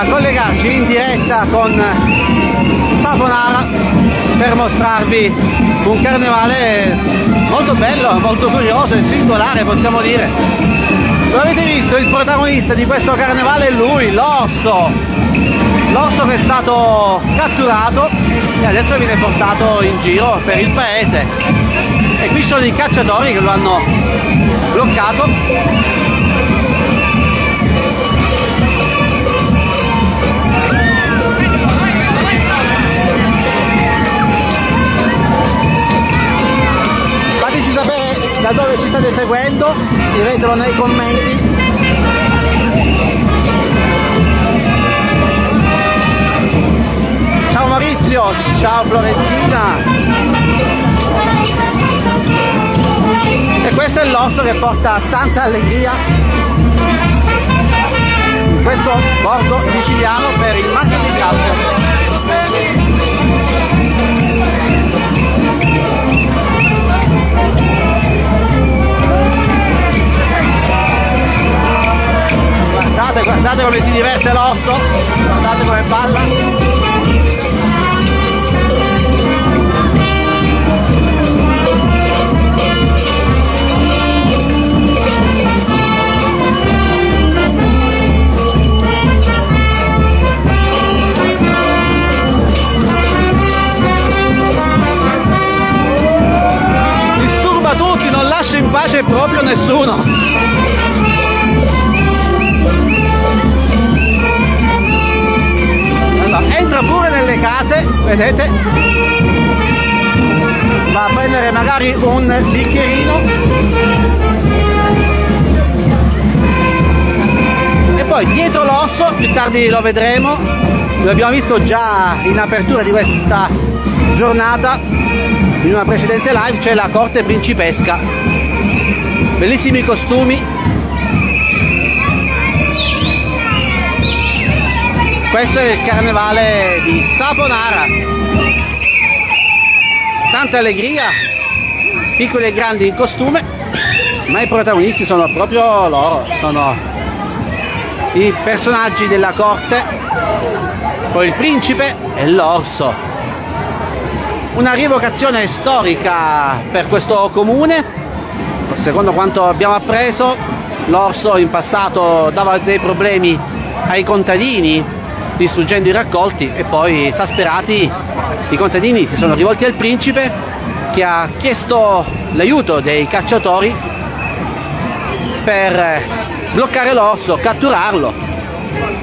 collegarci in diretta con Saponara per mostrarvi un carnevale molto bello, molto curioso e singolare, possiamo dire. Lo avete visto, il protagonista di questo carnevale è lui, l'orso che è stato catturato e adesso viene portato in giro per il paese, e qui sono i cacciatori che lo hanno bloccato. Sapere da dove ci state seguendo, scrivetelo nei commenti. Ciao Maurizio, ciao Florentina. E questo è l'orso che porta tanta allegria in questo borgo siciliano per il Marchio di Grasso. Guardate come si diverte l'orso, guardate come balla. Disturba tutti, non lascia in pace proprio nessuno. Entra pure nelle case, vedete, va a prendere magari un bicchierino e poi dietro l'orso, più tardi lo vedremo, lo abbiamo visto già in apertura di questa giornata in una precedente live, c'è la corte principesca, bellissimi costumi. Questo è il carnevale di Saponara, tanta allegria, piccoli e grandi in costume, ma i protagonisti sono proprio loro, sono i personaggi della corte, poi il principe e l'orso. Una rievocazione storica per questo comune, secondo quanto abbiamo appreso l'orso in passato dava dei problemi ai contadini distruggendo i raccolti, e poi esasperati i contadini si sono rivolti al principe, che ha chiesto l'aiuto dei cacciatori per bloccare l'orso, catturarlo,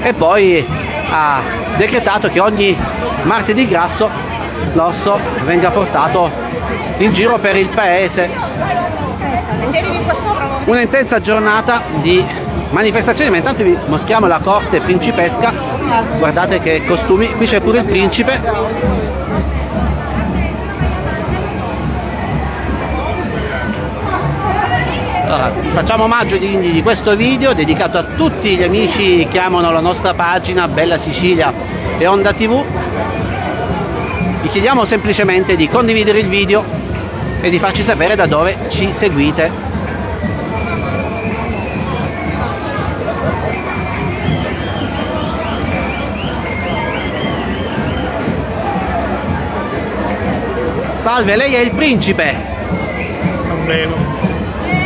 e poi ha decretato che ogni martedì grasso l'orso venga portato in giro per il paese. Una intensa giornata di manifestazioni, ma intanto vi mostriamo la corte principesca. Guardate che costumi, qui c'è pure il principe. Allora, facciamo omaggio di questo video dedicato a tutti gli amici che amano la nostra pagina Bella Sicilia e Onda TV. Vi chiediamo semplicemente di condividere il video e di farci sapere da dove ci seguite. Salve, lei è il principe? Almeno.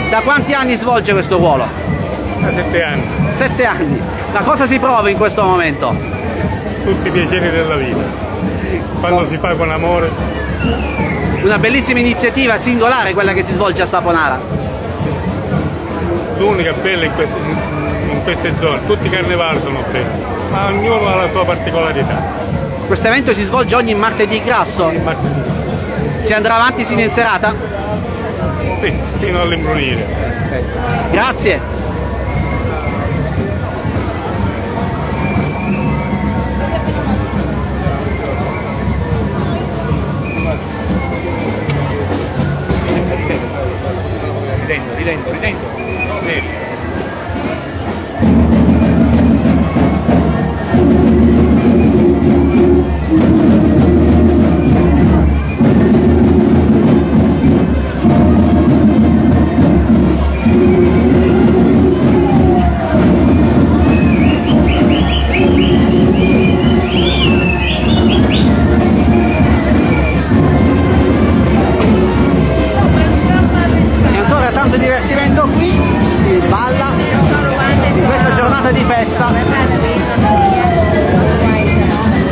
Da quanti anni svolge questo ruolo? Da 7 anni. 7 anni. Da cosa si prova in questo momento? Tutti i piaceri della vita. Quando si fa con amore. Una bellissima iniziativa singolare quella che si svolge a Saponara. L'unica bella in queste zone. Tutti i carnevali sono belli, ma ognuno ha la sua particolarità. Questo evento si svolge ogni martedì grasso? Martedì. Si andrà avanti sino in serata? Sì, fino all'imbrunire. Grazie. Ridendo. Sì. balla in questa giornata di festa.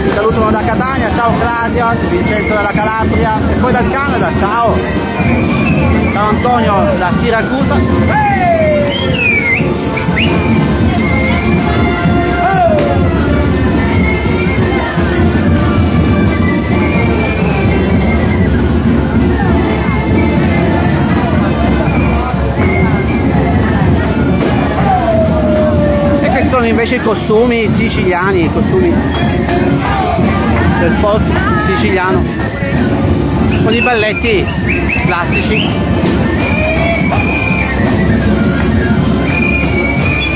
Mi salutano da Catania, ciao Claudio, Vincenzo dalla Calabria e poi dal Canada, ciao. Ciao Antonio da Siracusa. Sono invece i costumi siciliani, i costumi del folk siciliano con i balletti classici.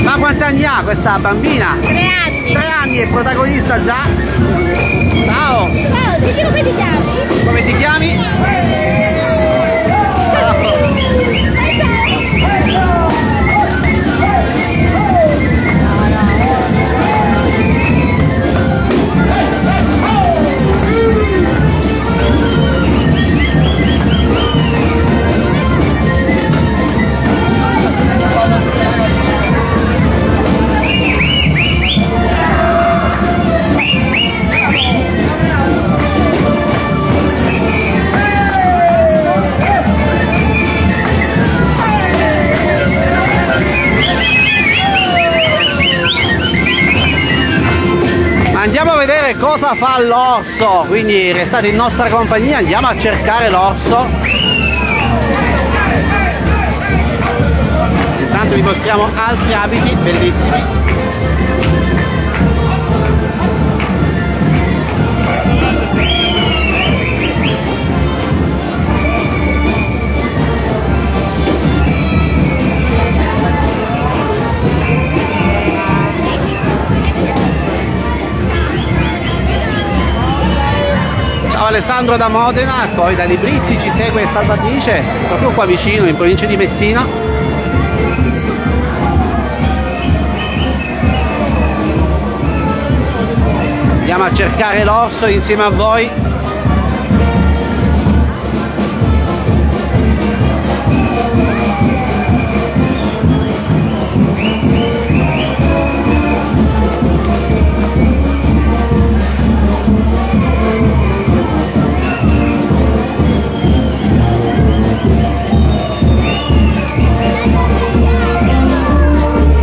Ma quanti anni ha questa bambina? 3 anni. 3 anni, è protagonista già. Ciao! Ciao, dimmi come ti chiami? Come ti chiami? Andiamo a vedere cosa fa l'orso, quindi restate in nostra compagnia, andiamo a cercare l'orso. Intanto vi mostriamo altri abiti bellissimi. Ciao Alessandro da Modena, poi da Librizzi ci segue Salvatrice, proprio qua vicino in provincia di Messina. Andiamo a cercare l'orso insieme a voi.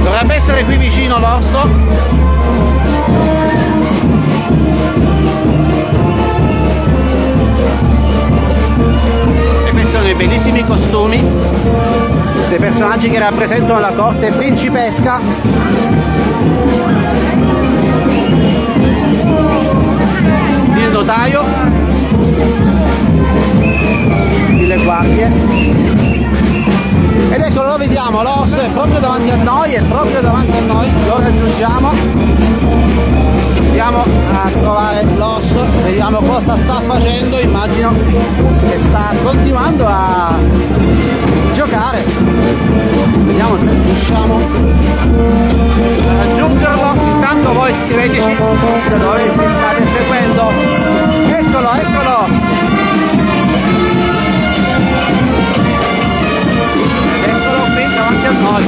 Dovrebbe essere qui vicino l'orso. E questi sono i bellissimi costumi dei personaggi che rappresentano la corte principesca. Il notaio, le guardie. Ed eccolo, lo vediamo, l'orso è proprio davanti a noi, lo raggiungiamo, andiamo a trovare l'orso, vediamo cosa sta facendo, immagino che sta continuando a giocare, vediamo se riusciamo a raggiungerlo. Intanto voi scriveteci da dove ci state seguendo. Eccolo, eccolo! Davanti a noi.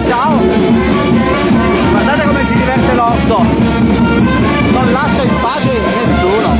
Ciao! Guardate come si diverte l'orso, non lascia in pace nessuno.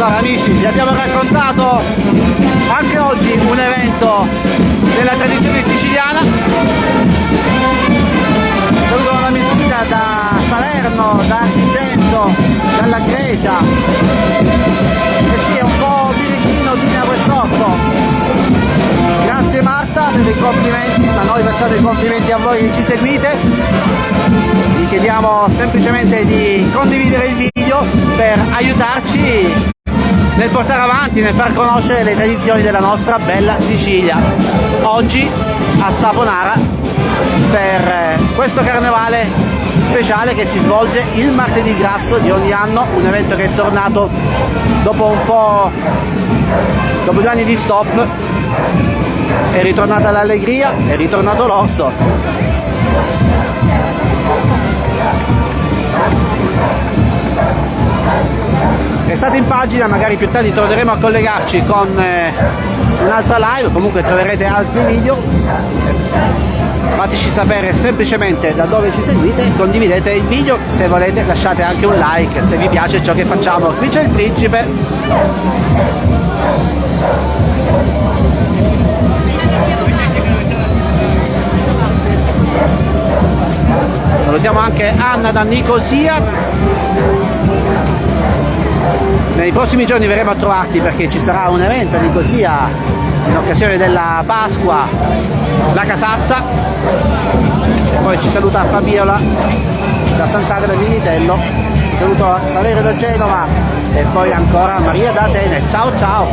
Allora amici, vi abbiamo raccontato anche oggi un evento della tradizione siciliana. Saluto una messina da Salerno, da Agrigento, dalla Grecia. E sì, è un po' birichino di quest'osso. Grazie Marta per i complimenti, ma noi facciamo i complimenti a voi che ci seguite. Vi chiediamo semplicemente di condividere il video per aiutarci nel portare avanti, nel far conoscere le tradizioni della nostra bella Sicilia. Oggi a Saponara per questo carnevale speciale che si svolge il martedì grasso di ogni anno, un evento che è tornato dopo 2 anni di stop. È ritornata l'allegria, è ritornato l'orso. Restate in pagina, magari più tardi torneremo a collegarci con un'altra live, comunque troverete altri video. Fateci sapere semplicemente da dove ci seguite, condividete il video, se volete lasciate anche un like se vi piace ciò che facciamo. Qui c'è il principe. Salutiamo anche Anna da Nicosia. Nei prossimi giorni verremo a trovarti perché ci sarà un evento a Nicosia in occasione della Pasqua, la Casazza. E poi ci saluta Fabiola da Sant'Agata del Militello, ci saluto Saverio da Genova e poi ancora Maria da Atene. Ciao ciao!